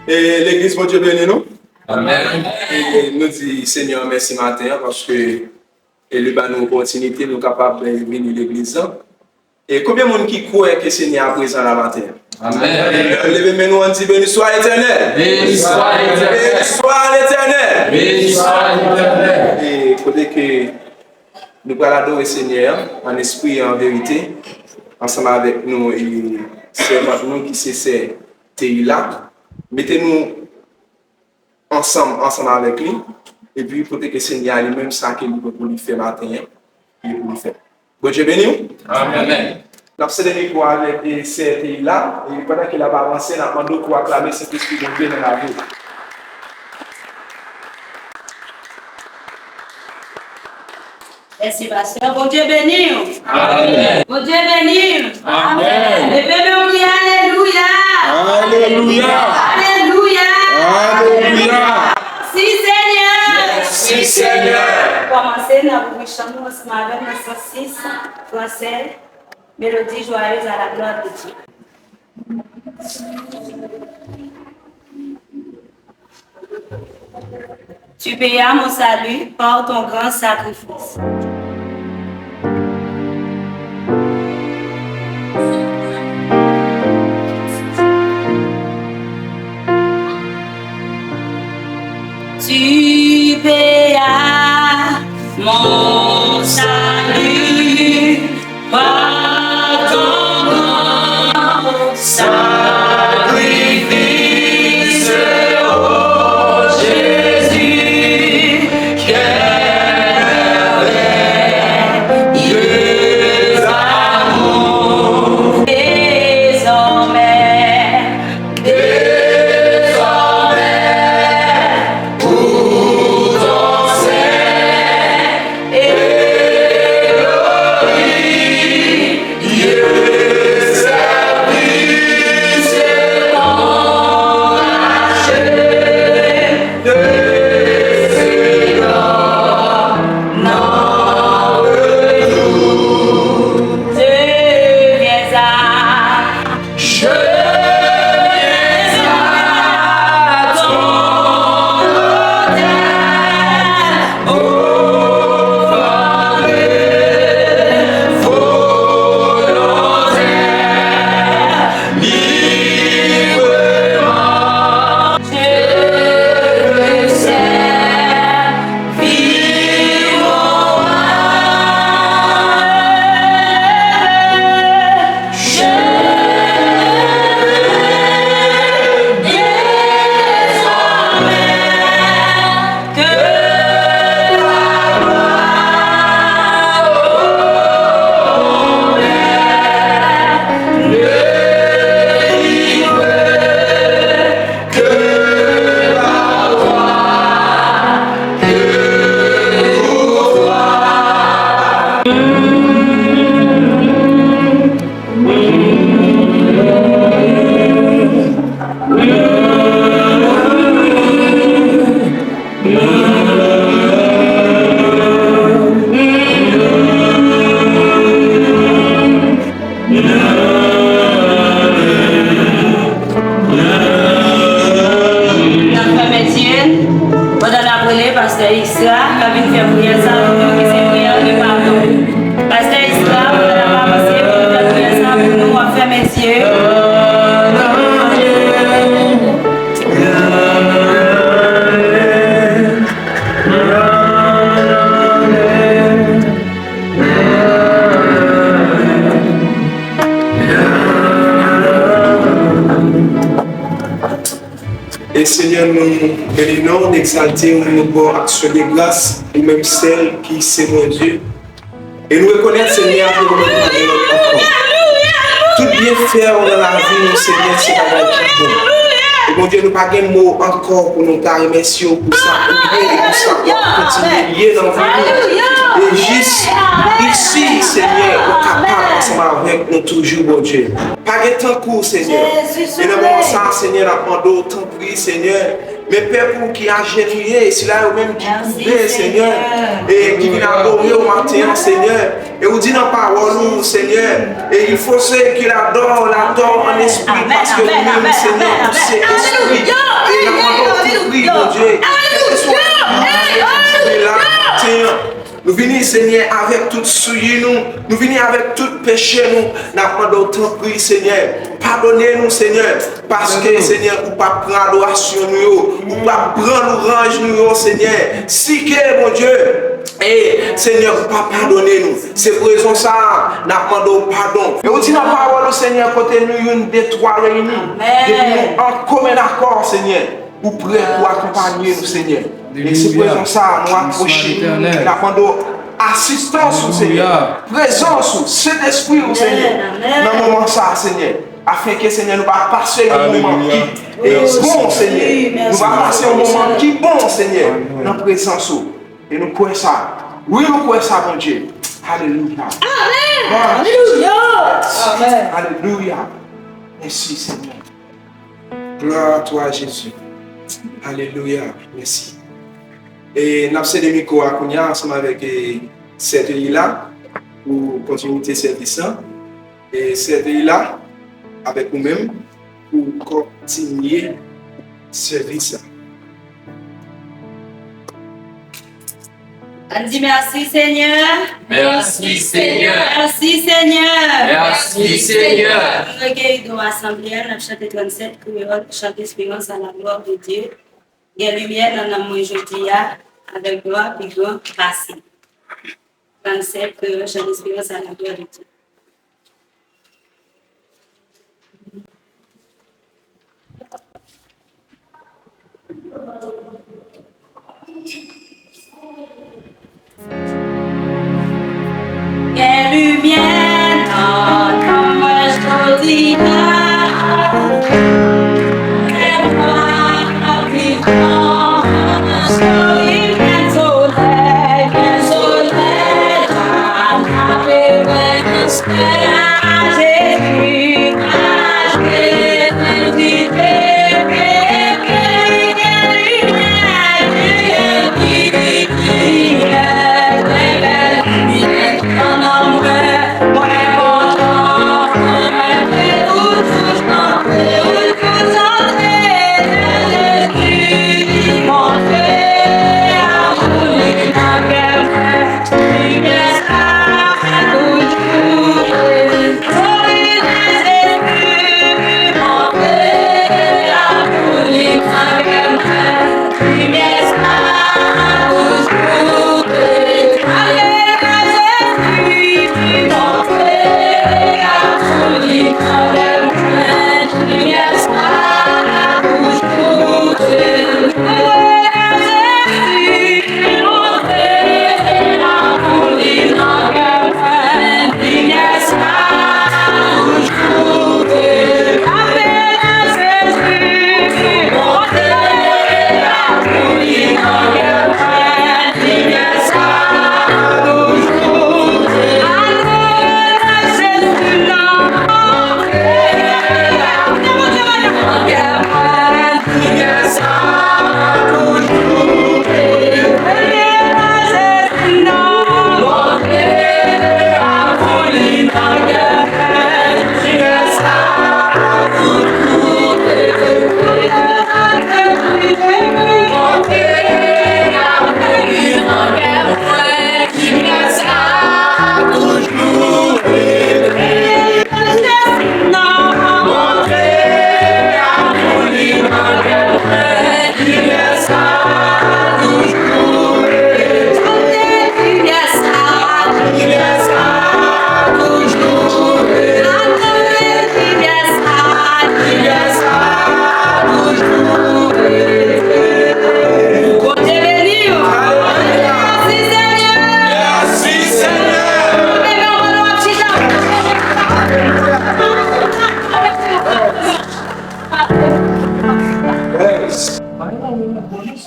Et l'église, bon Dieu béni nous. Amen. Et nous disons, Seigneur, merci matin parce que il nous donne une opportunité, nous sommes capables de venir à l'église. Et combien de monde qui croit que le Seigneur est présent la matin? Amen. Levez-moi nous, on dit béni soit l'Éternel. Béni soit l'Éternel. Béni soit l'Éternel. Béni soit l'Éternel. Et côté que nous allons adorer le Seigneur en esprit et en vérité, ensemble avec nous, et c'est nous qui c'est là. Mettez-nous ensemble avec lui. Et puis, côté que le Seigneur lui-même, ça qu'il veut pour lui faire matin, il pour lui faire. Bon Dieu béni. Amen. Nous avons cédé pour avec ces là, et pendant qu'il a avancé, nous avons demandé pour acclamer cet esprit de Dieu dans la vie. Merci, pasteur. Bon Dieu béni. Amen. Bon Dieu béni. Amen. Levez-nous, alléluia. Alléluia. Alléluia. Alléluia. Si Seigneur. Merci Seigneur. Commencez, nous avons chanté ensemble avec 906 français. Mélodie joyeuse à la gloire de Dieu. Tu payas mon salut par ton grand sacrifice. Tu payas mon salut par ton grand sacrifice, oh Jésus, quel merveilleux amour. Désormais, pour ton sein éloigné, Dieu service enraché de ses dons, non retour. Je viens à ton autel, offrande volontaire, librement. Je veux servir mon âme. Je désormais que la gloire au Père ne libre que par toi, que pour toi. La femme Étienne, pendant la brûlée, pasteur Isra, qui a venu faire prière ça, qui s'est prière de pardon. Pasteur Isra, pendant la avancée, pour nous faire prière ça, pour nous, on ferme les yeux. Et Seigneur, nous bénissons, exaltons, nous bon action de grâce, ou même celle qui c'est mon Dieu. Et nous reconnaissons, Seigneur, que nous avons encore. Tout bien faire dans la vie, nous, Seigneur, c'est la vie qui est bon. Et mon Dieu, nous n'avons pas de mots encore pour nous remercier pour ça, pour ça, pour continuer dans la vie. Et juste ici, Seigneur, nous sommes capables ensemble avec nous toujours, mon Dieu. Pas de temps court, Seigneur. Et dans le moment ça, Seigneur, nous demandons autant de prier, Seigneur. Mais Père, pour qui a agenouillé, c'est là même qui pouvait, Seigneur, et qui vient adorer au matin, Seigneur. Et vous dit dans la parole, Seigneur, et il faut qu'il adore en esprit, parce que nous-mêmes, Seigneur, c'est esprit. Et nous prie, mon Dieu. Nous venons, Seigneur, avec tout souillé, nous venons avec tout péché, nous demandons autant prier, Seigneur. Pardonnez-nous, Seigneur, parce que, Seigneur, nous ne pas prendre l'adoration, nous ne pas prendre l'orange, nous, Seigneur. Si que, mon Dieu, et Seigneur, vous pas pardonner nous. C'est pour raison ça, nous demandons pardon. Et vous dites la parole, Seigneur, côté nous, une des trois réunis, nous en commun accord, Seigneur, vous prêts pour accompagner nous, Seigneur. Et c'est pour raison ça, nous approcher, nous demandons assistance, Seigneur, présence, cet esprit, Seigneur, dans le moment ça, Seigneur, afin que, Seigneur, nous va passer un moment qui est bon, Seigneur. Nous va passer un moment qui est bon, Seigneur, dans la présence. Et nous croyons ça. Oui, nous croyons ça, mon Dieu. Alléluia. Amen. Alléluia. Amen. Alléluia. Merci, Seigneur. Gloire à toi, Jésus. Alléluia. Merci. Et nous avons cédé le micro à Kounia ensemble avec cette là pour continuer le service. Et cette là avec nous-mêmes pour continuer le service. On dit merci Seigneur. Merci Seigneur. Merci Seigneur. Merci Seigneur. Nous recueillons dans l'assemblée, nous chantons 37 créoles, chantons espérance à la gloire de Dieu. Il y a lumière dans la main aujourd'hui avec gloire et gloire passée. 37 créoles, chantons espérance à la gloire de Dieu. Quelle lumière dans ta main aujourd'hui, quelle gloire brillante, quel soleil, à travers le ciel,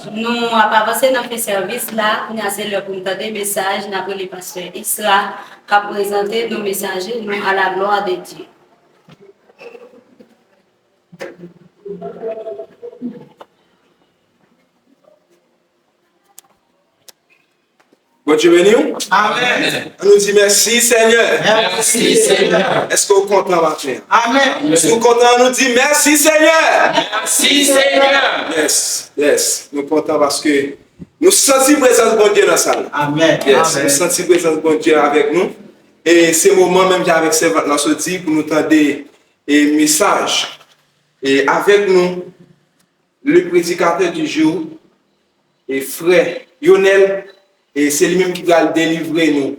Jésus, nous avons avancé dans le service là, nous avons le pour des messages, nous avons le pasteur Isra qui a présenté nos messages nous à la gloire de Dieu. Bon Dieu béni. Amen. On nous dit merci Seigneur. Merci Seigneur. Est-ce que vous êtes content maintenant? Amen. Si vous êtes content, on nous dit merci Seigneur. Merci Seigneur. Yes. Nous sommes contents parce que nous sentons la présence de bon Dieu dans la salle. Amen. Yes, nous sentons la présence de bon Dieu avec nous. Et c'est le moment même qu'avec ces ventes nous sorti pour nous tendre des messages. Et avec nous, le prédicateur du jour, et frère Lionel, et c'est lui-même qui va délivrer nous.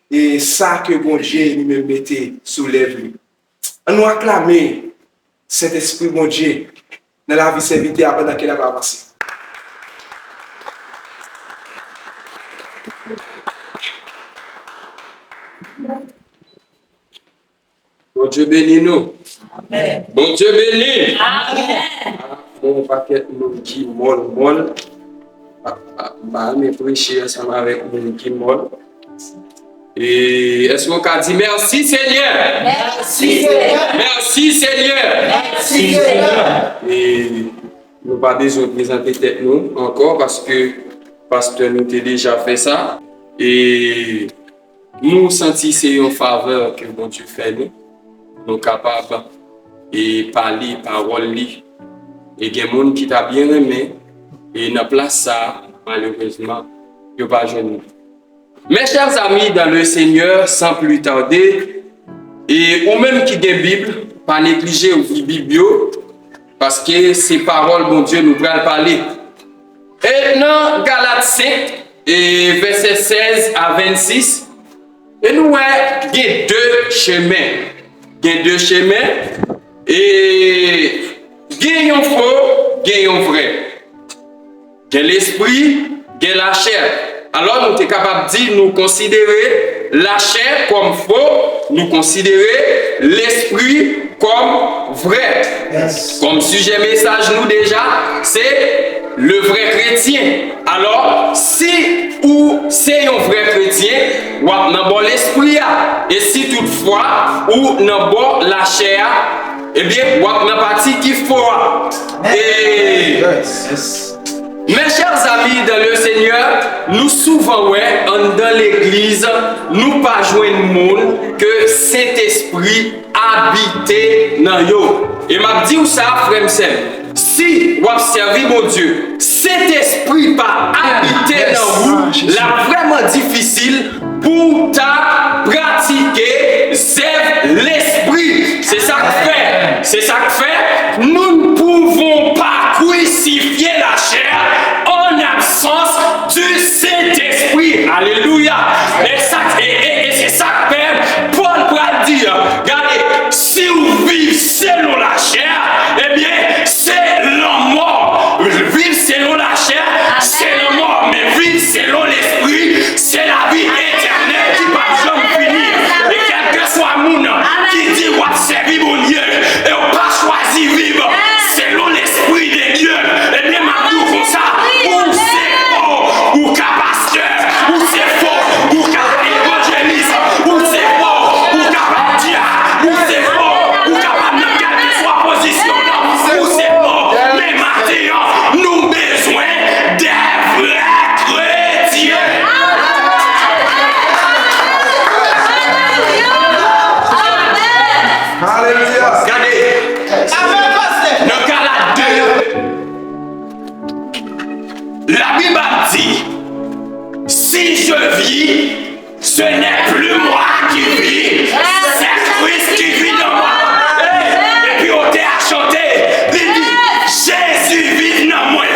Et ça que bon Dieu lui-même mettait sous l'œuvre. On nous acclamer cet esprit bon Dieu dans la vie serviteur pendant qu'il a avancé. Bon Dieu bénis nous. Amen. Bon Dieu bénis. Amen. Mon paquet nous qui molle. Mais prêcher ensemble avec nous qui molle. Et est-ce qu'on peut dire merci Seigneur? Merci Seigneur. Merci Seigneur. Merci Seigneur. Et nous pas besoin de présenter tête nous encore parce que le pasteur nous a déjà fait ça. Et nous sentons c'est une faveur que bon Dieu fait nous. Nous sommes capables de parler parole. Et il y a des gens qui t'a bien aimé. Et dans la place ça, malheureusement, il n'y a pas de nous. Mes chers amis dans le Seigneur, sans plus tarder, et ou même qui a une Bible, pas négliger ou Bible, parce que ces paroles, bon Dieu, nous pourrons parler. Et dans Galates 5, et versets 16 à 26, et nous avons deux chemins. Il y a deux chemins, et il y a un faux, il y a un vrai. Il y a l'esprit, il y a la chair. Alors, nous sommes capables de dire, nous considérer la chair comme faux, nous considérer l'esprit comme vrai. Yes. Comme sujet message, nous déjà, c'est le vrai chrétien. Alors, si ou c'est un vrai chrétien, ou n'a pas l'esprit, et si toutefois, ou n'a pas la chair, eh bien, ou n'a pas partie qui faut. Et Yes. mes chers amis dans le Seigneur, nous souvent ouais, dans l'église, nous pas joindre monde que Saint-Esprit habite dans yo. Et m'a dit où ça, frère Sem, si vous servez mon Dieu, Saint-Esprit pas habité dans vous, là vraiment difficile pour ta pratiquer l'esprit. C'est ça que fait. C'est ça que fait. Nous ne pouvons pas crucifier la chair en absence du Saint-Esprit. Alléluia. Et c'est ça que fait. Paul pourra dire, regardez, si vous vivez selon la chair, eh bien, c'est la mort. Vivre selon la chair, c'est la mort. Mais vivre selon l'esprit, c'est la vie éternelle qui va jamais finir. Et quel que soit mon nom qui dit, on va servir mon Dieu, et on va pas choisir vivre selon l'esprit de Dieu. Eh bien, ma vie comme ça, ou c'est faux, ou qu'un pasteur, ou c'est faux, ou qu'un évangéliste, ou c'est faux, ou qu'un diable, ou c'est faux, ou qu'un n'importe quelle soit position, ou c'est faux. Mais maintenant, nous avons besoin des vrais chrétiens. Alléluia. Regardez, Amen, pasteur. dans Galates 2, la Bible dit, si je vis, ce n'est plus moi qui vis, c'est Christ qui vit dans moi. Et puis on t'a chanté, il dit, Jésus vit dans moi, à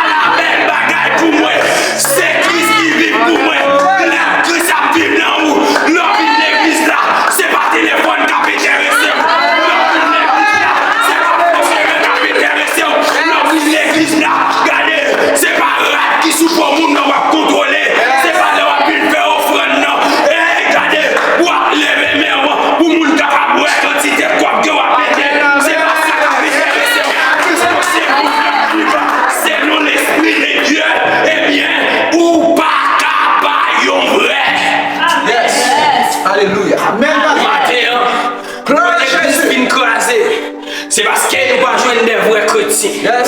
la belle bagaille pour moi, c'est Christ qui vit pour moi, la Christ a vivre dans vous, l'homme de l'église là, c'est pas téléphone qui a fait intéressé, l'homme de l'église là, c'est pas fonctionnaire qui a fait intéressé, l'homme de l'église là, regardez, c'est pas rat qui sous pour monde va contrôler, c'est pas de la pile faire offrande non, et regardez, pour lever mes mains pour monde capable boire quantité quoi que va péter, c'est pas ça qui a fait intéressé, c'est non l'esprit de Dieu, eh bien, ou pas capable vrai. Alléluia. Amen, pasteur. Matin, l'église fin crasée. C'est parce que nous pas joindre des vrais chrétiens. Nous pas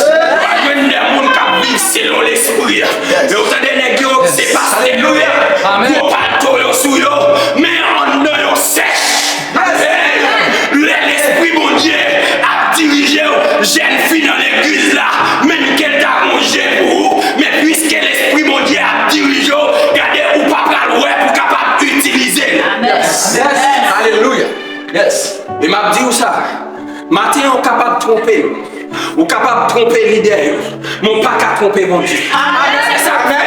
joindre des gens qui vivent selon l'esprit. Mais vous entendez les gars, c'est parce que Yo pas yo sou yo, mais en dedans yo sèche. L'esprit bon Dieu a dirigé jeune fille dans l'église là, même qu'elle t'a mangé pour vous, mais puisque l'esprit bon Dieu a dirigé, regardez ou pas pral ouais pour capable d'utiliser. Amen. Alléluia. Yes. Et m'a dit où ça? Matin on capable de tromper. Ou capable de tromper leader. Mon pas qu'à tromper mon Dieu. C'est ça que fait.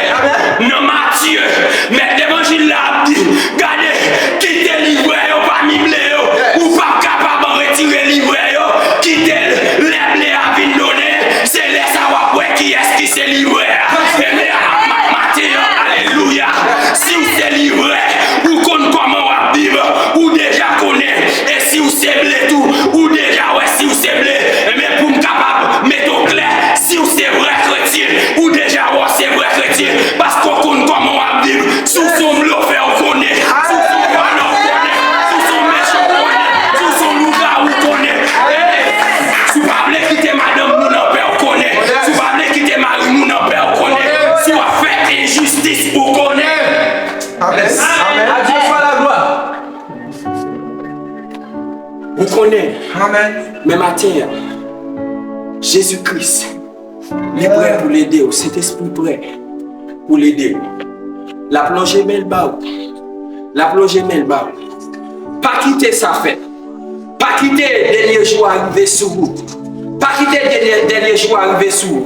Non Matthieu, mais l'évangile là dit, regardez, quittez le livret, pas miblé, ou pas capable de retirer le livret, quittez les blés à vin donner, c'est les savoir qui est-ce qui s'est livré. Alléluia. Si vous êtes livré, vous connaissez comment on va vivre, ou déjà connaît, et si vous êtes blé tout, ou déjà ouais, si vous êtes blé, mais pour me capable, mettre au clair, si vous êtes vrai chrétien, ou déjà ouais, c'est vrai chrétien, parce qu'on connaît comment on va vivre, sous son bluff, on connaît, sous son bon on connaît, sous son méchant on connaît, sous son loup-garou on connaît. Si vous ne voulez quitter madame, mon père on connaît, si vous ne voulez quitter Marie, mon père on connaît, si vous faites injustice, vous connaissez. Amen. Amen. À Dieu soit la gloire. Vous connaissez. Amen. Mais matin, Jésus-Christ, il est prêt pour l'aider. Saint-Esprit prêt pour l'aider. La plongée met le bas. La plongée met le bas. Pas quitter sa fête. Pas quitter les derniers jours arrivés sur vous. Pas quitter les derniers jours arrivés sur vous.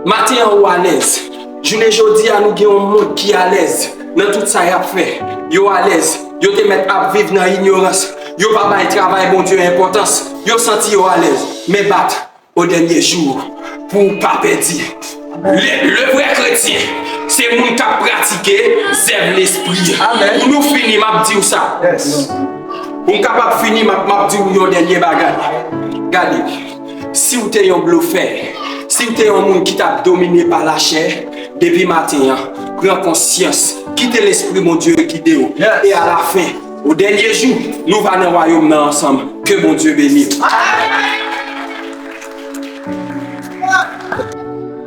Matin, on est à l'aise. Je ne dis à nous qu'il y a un monde qui est à l'aise. Dans tout ça, il a fait. Yo à l'aise. Yo te mettre à vivre dans l'ignorance. Yo pas bail travail, bon Dieu, importance. Yo senti yo à l'aise. Mais battre au dernier jour pour pas perdre. Le vrai chrétien, c'est moun qui a pratiqué, c'est l'esprit. Amen. Pour nous finir, m'a dit ça. Yes. Pour nous capable finir, m'a dit un dernier bagage. Regardez, si vous êtes un bluffé, si vous êtes un monde qui t'a dominé par la chair, depuis matin, prends conscience, quittez l'esprit, mon Dieu, quittez vous. Yes. Et à la fin, au dernier jour, nous allons dans le royaume ensemble. Que mon Dieu bénisse.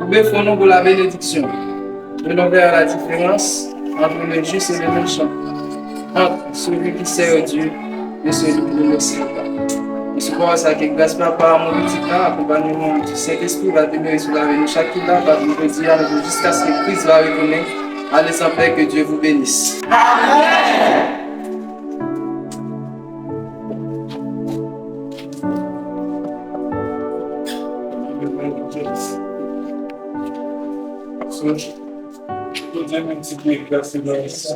Nous faisons pour la bénédiction. Nous allons vers la différence entre le juste et le méchant, entre celui qui sert Dieu et celui qui ne le sert pas. Je suppose que grâce à mon petit temps, accompagnement du Saint-Esprit va demeurer sur la vie de chacun là, va nous dire jusqu'à ce que Christ va reconnaître. Allez en paix, que Dieu vous bénisse. Dieu multiplie grâce et grâce.